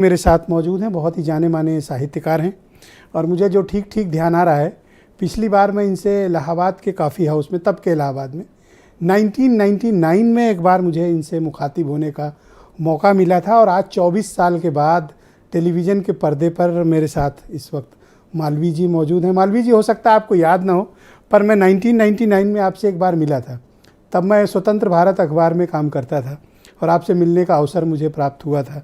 मेरे साथ मौजूद हैं, बहुत ही जाने माने साहित्यकार हैं और मुझे जो ठीक ठीक ध्यान आ रहा है, पिछली बार मैं इनसे इलाहाबाद के कॉफ़ी हाउस में, तब के इलाहाबाद में 1999 में एक बार मुझे इनसे मुखातिब होने का मौका मिला था और आज 24 साल के बाद टेलीविज़न के पर्दे पर मेरे साथ इस वक्त मालवीय जी मौजूद हैं। मालवीय जी, हो सकता है आपको याद ना हो, पर मैं 1999 में आपसे एक बार मिला था। तब मैं स्वतंत्र भारत अखबार में काम करता था और आपसे मिलने का अवसर मुझे प्राप्त हुआ था।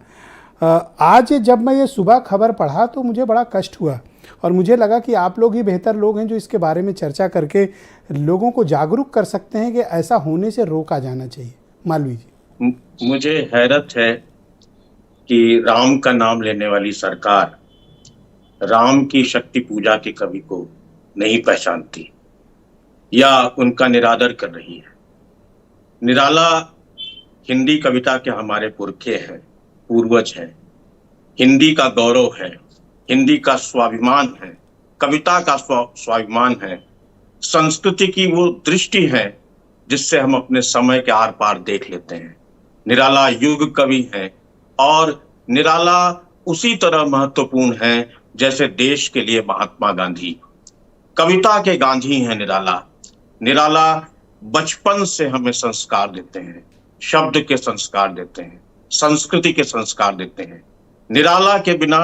आज जब मैं ये सुबह खबर पढ़ा तो मुझे बड़ा कष्ट हुआ और मुझे लगा कि आप लोग ही बेहतर लोग हैं जो इसके बारे में चर्चा करके लोगों को जागरूक कर सकते हैं कि ऐसा होने से रोका जाना चाहिए। मालवीय जी, मुझे हैरत है कि राम का नाम लेने वाली सरकार राम की शक्ति पूजा के कवि को नहीं पहचानती या उनका निरादर कर रही है। निराला हिंदी कविता के हमारे पुरखे हैं, पूर्वज हैं। हिंदी का गौरव है, हिंदी का स्वाभिमान है, कविता का स्वाभिमान है, संस्कृति की वो दृष्टि है जिससे हम अपने समय के आर पार देख लेते हैं। निराला युग कवि है और निराला उसी तरह महत्वपूर्ण है जैसे देश के लिए महात्मा गांधी। कविता के गांधी हैं निराला। निराला बचपन से हमें संस्कार देते हैं, शब्द के संस्कार देते हैं, संस्कृति के संस्कार देते हैं। निराला के बिना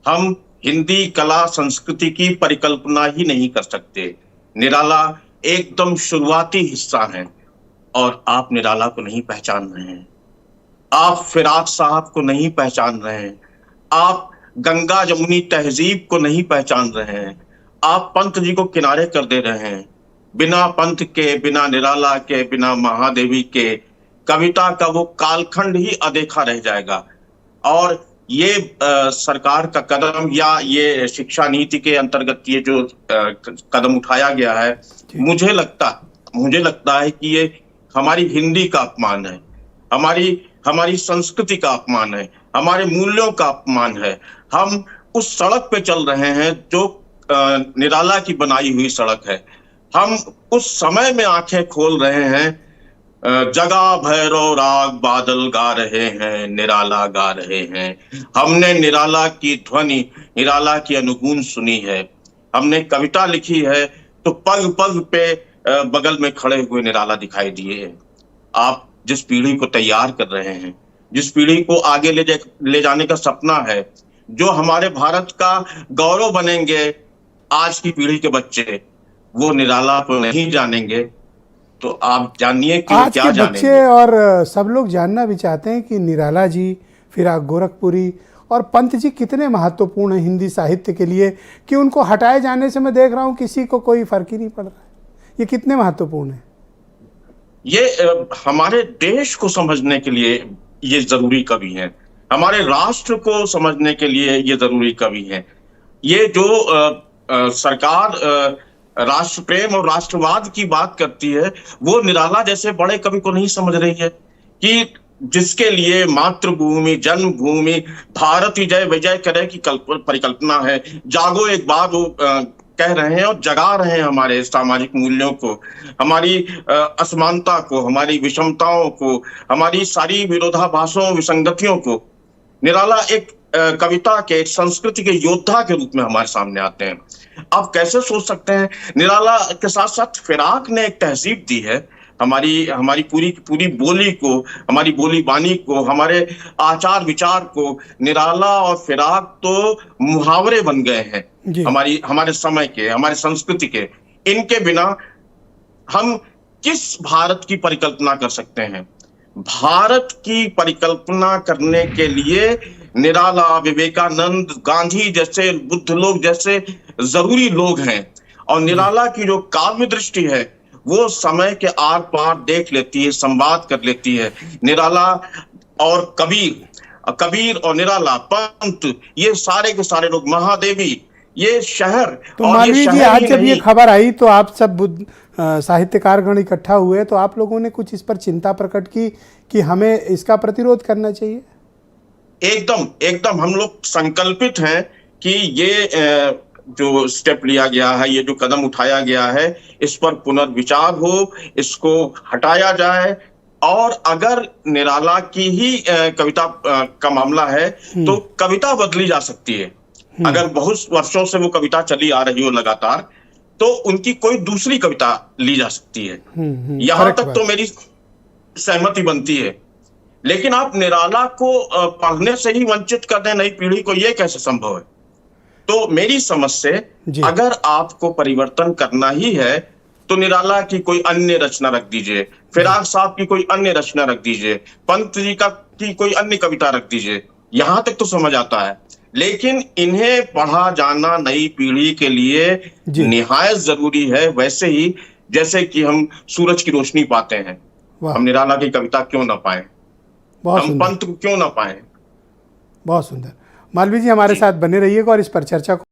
हम हिंदी कला संस्कृति की परिकल्पना ही नहीं कर सकते। निराला एकदम शुरुआती हिस्सा है और आप निराला को नहीं पहचान रहे हैं। आप फिराक साहब को नहीं पहचान रहे हैं। आप गंगा जमुनी तहजीब को नहीं पहचान रहे हैं। आप पंत जी को किनारे कर दे रहे हैं। बिना पंत के, बिना निराला के, बिना महादेवी के कविता का वो कालखंड ही अदेखा रह जाएगा। और ये सरकार का कदम या ये शिक्षा नीति के अंतर्गत ये जो कदम उठाया गया है, मुझे लगता है कि ये हमारी हिंदी का अपमान है, हमारी संस्कृति का अपमान है, हमारे मूल्यों का अपमान है। हम उस सड़क पे चल रहे हैं जो निराला की बनाई हुई सड़क है। हम उस समय में आंखें खोल रहे हैं। जगा भैरव राग बादल गा रहे हैं, निराला गा रहे हैं। हमने निराला की ध्वनि, निराला की अनुगूंज सुनी है। हमने कविता लिखी है तो पग पग पे बगल में खड़े हुए निराला दिखाई दिए हैं। आप जिस पीढ़ी को तैयार कर रहे हैं, जिस पीढ़ी को आगे ले जाने का सपना है, जो हमारे भारत का गौरव बनेंगे आज की पीढ़ी के बच्चे, वो निराला को नहीं जानेंगे तो आप जानिए कि आज क्या के जानेंगे। बच्चे और सब लोग जानना भी चाहते हैं कि निराला जी, फिराक गोरखपुरी और पंत जी कितने महत्वपूर्ण हैं हिंदी साहित्य के लिए, कि उनको हटाए जाने से मैं देख रहा हूँ किसी को कोई फर्क ही नहीं पड़ रहा है। ये कितने महत्वपूर्ण है? ये हमारे देश को समझने के लिए ये जरूरी कवि हैं, हमारे राष्ट्र को समझने के लिए ये जरूरी कवि हैं। ये जो सरकार राष्ट्र प्रेम और राष्ट्रवाद की बात करती है, वो निराला जैसे बड़े कवि को नहीं समझ रही है कि जिसके लिए मातृभूमि, जन्मभूमि, भारत ही जय विजय करे की परिकल्पना है। जागो एक बार, वो कह रहे हैं और जगा रहे हैं हमारे सामाजिक मूल्यों को, हमारी असमानता को, हमारी विषमताओं को, हमारी सारी विरोधाभासों, विसंगतियों को। निराला एक कविता के, एक संस्कृति के योद्धा के रूप में हमारे सामने आते हैं। आप कैसे सोच सकते हैं? निराला के साथ साथ फिराक ने एक तहजीब दी है हमारी पूरी बोली को, हमारी बोली बानी को, हमारे आचार विचार को। निराला और फिराक तो मुहावरे बन गए हैं हमारे समय के, हमारे संस्कृति के। इनके बिना हम किस भारत की परिकल्पना कर सकते हैं? भारत की परिकल्पना करने के लिए निराला, विवेकानंद, गांधी जैसे, बुद्ध लोग जैसे जरूरी लोग हैं। और निराला की जो काव्य दृष्टि है वो समय के आर पार देख लेती है, संवाद कर लेती है। निराला और कबीर और निराला, पंत, ये सारे के सारे लोग, महादेवी, ये शहर। तो मालवीय जी, आज जब ये खबर आई तो आप सब साहित्यकारगण इकट्ठा हुए, तो आप लोगों ने कुछ इस पर चिंता प्रकट की कि हमें इसका प्रतिरोध करना चाहिए? एकदम हम लोग संकल्पित हैं कि ये जो स्टेप लिया गया है, ये जो कदम उठाया गया है, इस पर पुनर्विचार हो, इसको हटाया जाए। और अगर निराला की ही कविता का मामला है तो कविता बदली जा सकती है। अगर बहुत वर्षों से वो कविता चली आ रही हो लगातार, तो उनकी कोई दूसरी कविता ली जा सकती है। यहां तक तो मेरी सहमति बनती है। लेकिन आप निराला को पढ़ने से ही वंचित कर दें नई पीढ़ी को, ये कैसे संभव है? तो मेरी समझ से अगर आपको परिवर्तन करना ही है तो निराला की कोई अन्य रचना रख दीजिए, फिराक साहब की कोई अन्य रचना रख दीजिए, पंत जी की कोई अन्य कविता रख दीजिए, यहां तक तो समझ आता है। लेकिन इन्हें पढ़ा जाना नई पीढ़ी के लिए निहायत जरूरी है, वैसे ही जैसे कि हम सूरज की रोशनी पाते हैं। हम निराला की कविता क्यों ना पाए, हम पंत को क्यों ना पाए? बहुत सुंदर। मालवीय जी हमारे साथ बने रहिएगा और इस पर चर्चा को